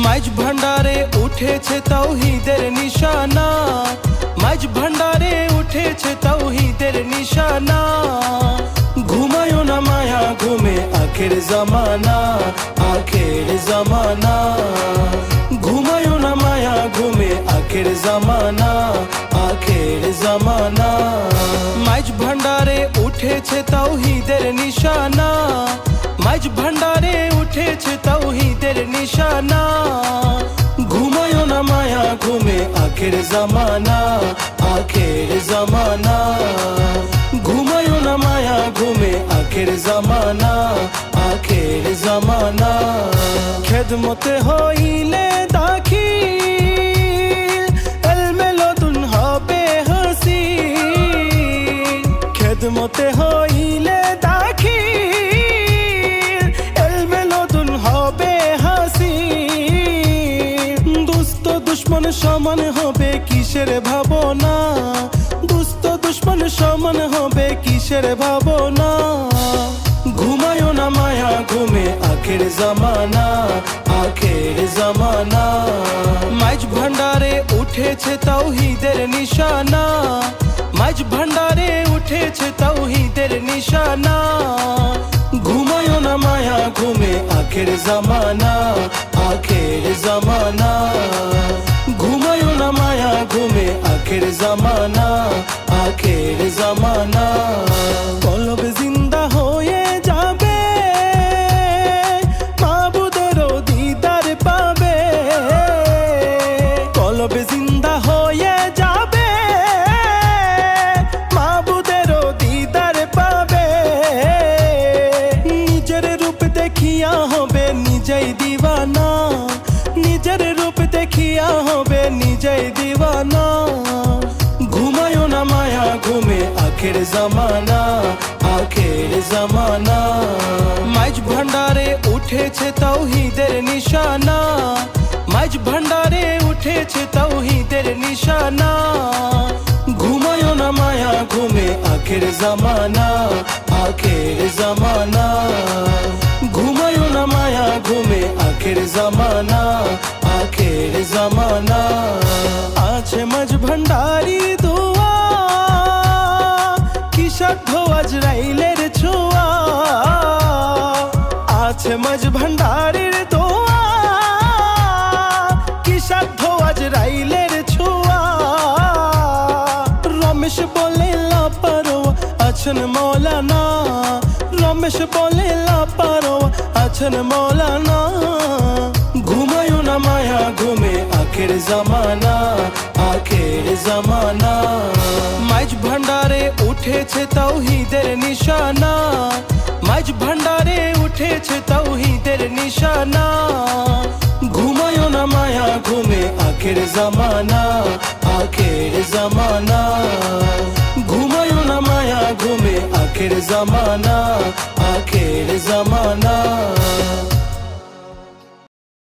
মাইজ ভান্ডারে উঠেছে তাওহীদের নিশানা, মাইজ ভান্ডারে উঠেছে তাওহীদের নিশানা। ঘুমায়ো না মায়া ঘুমে আখের জামানা, আখের জামানা। ঘুমায়ো না মায়া ঘুমে আখের জামানা, আখের জামানা। মাইজ ভান্ডারে উঠেছে তাওহীদের নিশানা, মাইজ ভান্ডারে উঠেছে তাওহীদের নিশানা। ঘুমায়ো না মায়া ঘুমে আখের জামানা, আখের জামানা। ঘুমায়ো না মায়া ঘুমে আখের জামানা, আখের জামানা। খেদমতে হইলে দাখিল এলমেলতুন হবে হাসিল, খেদমতে হইলে দাখিল এলমেলতুন হবে হাসিল। দুস্থ দুশ্মন সমান হবে কিসের ভাবনা, দুস্থ দুশ্মন সমান হবে কিসের ভাবনা। ঘুমায়ো না মায়া ঘুমে আখের জামানা, আখের জামানা। মাইজ ভান্ডারে উঠেছে তাওহীদের নিশানা, মাইজ ভান্ডারে উঠেছে তাওহীদের নিশানা। ঘুমায়ো না মায়া ঘুমে আখের জামানা, আখের জামানা। ঘুমায়ো না মায়া ঘুমে আখের জামানা, আখের জামানা। কলব জিন্দা হয়ে যাবে, মাবুদেরও দিদার পাবে। কলব জিন্দা হয়ে যাবে, মাবুদেরও দিদার পাবে। নিজের রূপ দেখিয়া হবে নিজেই দিওয়ানা, নিজের রূপ দেখিয়া হবে নিজেই দিওয়ানা। ঘুমায়ো না মায়া ঘুমে আখের জামানা, আখের জামানা। মাইজ ভান্ডারে উঠেছে তাওহীদের নিশানা, মাইজ ভান্ডারে উঠেছে তাওহীদের নিশানা। ঘুমায়ো না মায়া ঘুমে আখের জামানা, আখের জামানা। ঘুমায়ো না মায়া ঘুমে আখের জামানা, আখের জামানা। আছে মাঝ ভান্ডারি দোয়া, কি সাধ্য আজরাইলের ছোঁয়া। আছে মাঝ ভান্ডারির দোয়া, কি সাধ্য আজরাইলের ছোঁয়া। রমেশ বলে লাপারোয়া আছেন মৌলানা, রমেশ বলে লাপারোয়া আছেন মৌলানা। ঘুমায়ো না মায়া ঘুমে আখের জামানা, আখের জামানা। মাইজ ভান্ডারে উঠেছে তাওহীদের নিশানা, মাইজ ভান্ডারে উঠেছে তাওহীদের নিশানা। ঘুমায়ো না মায়া ঘুমে আখের জামানা, আখের জামানা। ঘুমায়ো না মায়া ঘুমে আখের জামানা, আখের জামানা।